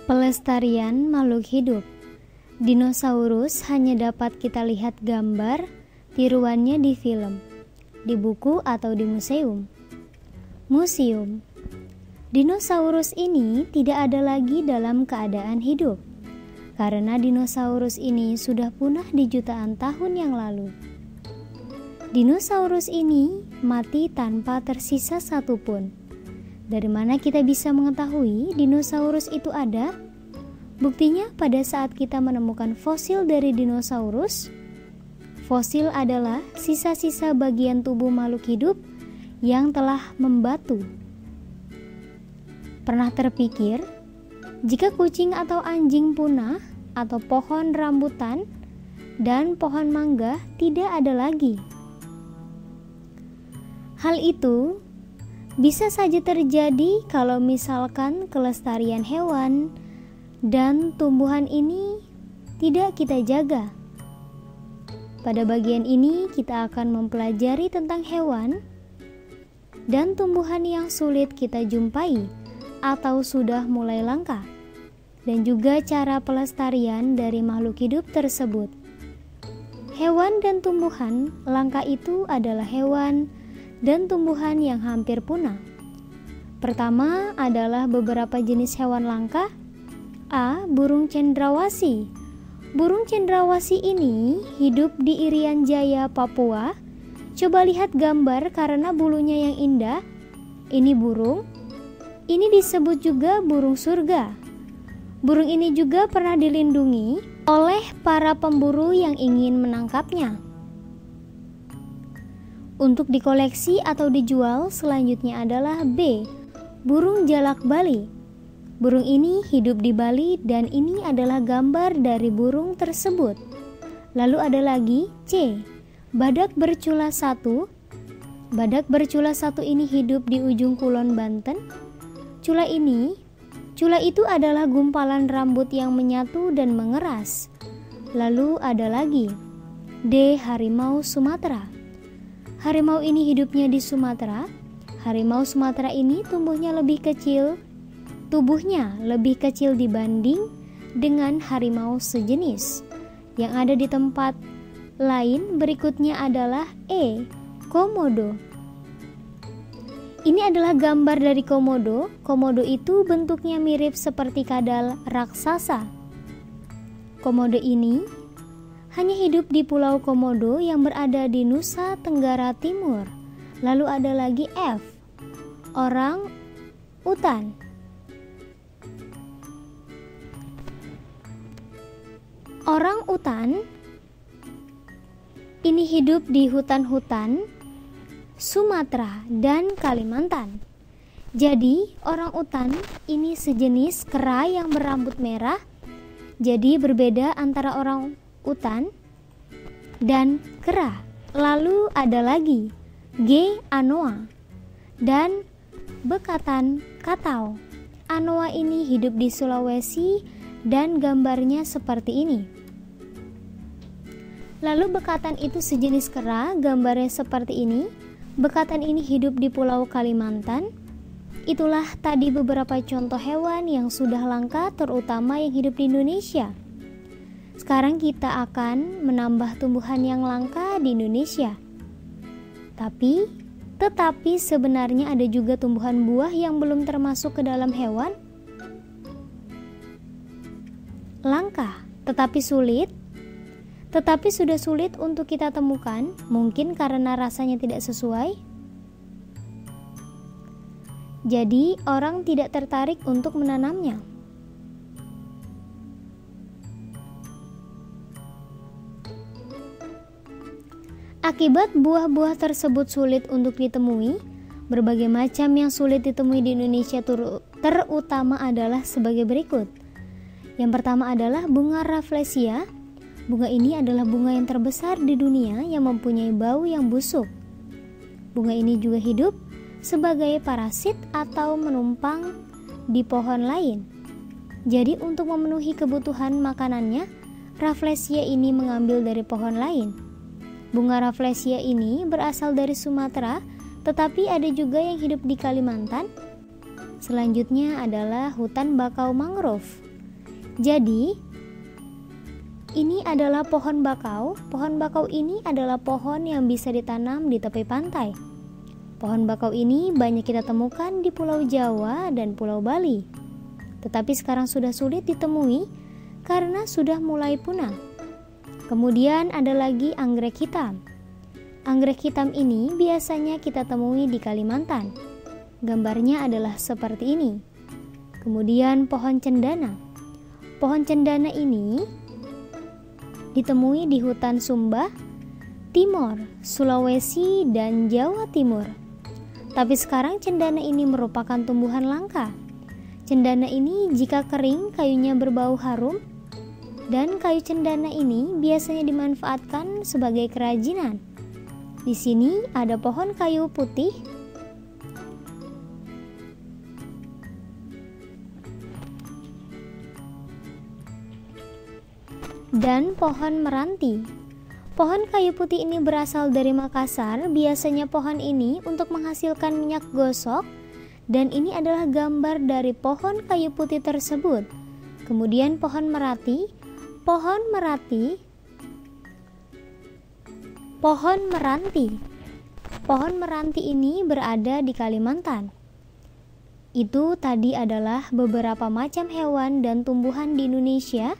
Pelestarian makhluk hidup. Dinosaurus hanya dapat kita lihat gambar tiruannya di film, di buku atau di museum. Dinosaurus ini tidak ada lagi dalam keadaan hidup, karena dinosaurus ini sudah punah di jutaan tahun yang lalu. Dinosaurus ini mati tanpa tersisa satupun. Dari mana kita bisa mengetahui dinosaurus itu ada? Buktinya pada saat kita menemukan fosil dari dinosaurus. Fosil adalah sisa-sisa bagian tubuh makhluk hidup yang telah membatu. Pernah terpikir, jika kucing atau anjing punah, atau pohon rambutan dan pohon mangga tidak ada lagi? Hal itu bisa saja terjadi kalau misalkan kelestarian hewan dan tumbuhan ini tidak kita jaga. Pada bagian ini kita akan mempelajari tentang hewan dan tumbuhan yang sulit kita jumpai atau sudah mulai langka, dan juga cara pelestarian dari makhluk hidup tersebut. Hewan dan tumbuhan langka itu adalah hewan dan tumbuhan yang hampir punah. Pertama adalah beberapa jenis hewan langka. A. Burung cendrawasih. Burung cendrawasih ini hidup di Irian Jaya, Papua. Coba lihat gambar karena bulunya yang indah. Ini burung. Ini disebut juga burung surga. Burung ini juga pernah dilindungi oleh para pemburu yang ingin menangkapnya untuk dikoleksi atau dijual. Selanjutnya adalah B. Burung jalak Bali. Burung ini hidup di Bali dan ini adalah gambar dari burung tersebut. Lalu ada lagi C. Badak bercula satu. Badak bercula satu ini hidup di ujung kulon Banten. Cula itu adalah gumpalan rambut yang menyatu dan mengeras. Lalu ada lagi D. Harimau Sumatera. Harimau ini hidupnya di Sumatera. Harimau Sumatera ini tubuhnya lebih kecil dibanding dengan harimau sejenis yang ada di tempat lain. Berikutnya adalah E. Komodo. Ini adalah gambar dari komodo. Komodo itu bentuknya mirip seperti kadal raksasa. Komodo ini hanya hidup di Pulau Komodo yang berada di Nusa Tenggara Timur. Lalu ada lagi F. Orang utan. Orang utan ini hidup di hutan-hutan Sumatera dan Kalimantan. Jadi orang utan ini sejenis kera yang berambut merah. Jadi berbeda antara orang utan dan kera. Lalu ada lagi G. Anoa dan bekatan katau. Anoa ini hidup di Sulawesi dan gambarnya seperti ini. Lalu bekatan itu sejenis kera, gambarnya seperti ini. Bekatan ini hidup di Pulau Kalimantan. Itulah tadi beberapa contoh hewan yang sudah langka, terutama yang hidup di Indonesia. Sekarang kita akan menambah tumbuhan yang langka di Indonesia. Tetapi sebenarnya ada juga tumbuhan buah yang belum termasuk ke dalam hewan langka, tetapi sudah sulit untuk kita temukan, mungkin karena rasanya tidak sesuai. Jadi orang tidak tertarik untuk menanamnya. Akibat buah-buah tersebut sulit untuk ditemui, berbagai macam yang sulit ditemui di Indonesia terutama adalah sebagai berikut. Yang pertama adalah bunga Rafflesia. Bunga ini adalah bunga yang terbesar di dunia yang mempunyai bau yang busuk. Bunga ini juga hidup sebagai parasit atau menumpang di pohon lain. Jadi untuk memenuhi kebutuhan makanannya, Rafflesia ini mengambil dari pohon lain. Bunga Rafflesia ini berasal dari Sumatera, tetapi ada juga yang hidup di Kalimantan. Selanjutnya adalah hutan bakau mangrove. Jadi, ini adalah pohon bakau. Pohon bakau ini adalah pohon yang bisa ditanam di tepi pantai. Pohon bakau ini banyak kita temukan di Pulau Jawa dan Pulau Bali. Tetapi sekarang sudah sulit ditemui karena sudah mulai punah. Kemudian ada lagi anggrek hitam. Anggrek hitam ini biasanya kita temui di Kalimantan. Gambarnya adalah seperti ini. Kemudian pohon cendana. Pohon cendana ini ditemui di hutan Sumba, Timor, Sulawesi, dan Jawa Timur. Tapi sekarang cendana ini merupakan tumbuhan langka. Cendana ini jika kering kayunya berbau harum, dan kayu cendana ini biasanya dimanfaatkan sebagai kerajinan. Di sini ada pohon kayu putih dan pohon meranti. Pohon kayu putih ini berasal dari Makassar. Biasanya pohon ini untuk menghasilkan minyak gosok, dan ini adalah gambar dari pohon kayu putih tersebut. Kemudian pohon meranti ini berada di Kalimantan. Itu tadi adalah beberapa macam hewan dan tumbuhan di Indonesia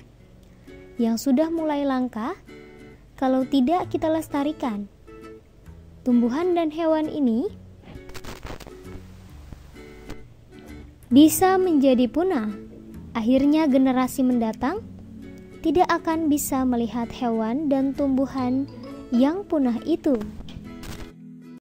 yang sudah mulai langka kalau tidak kita lestarikan. Tumbuhan dan hewan ini bisa menjadi punah. Akhirnya generasi mendatang tidak akan bisa melihat hewan dan tumbuhan yang punah itu.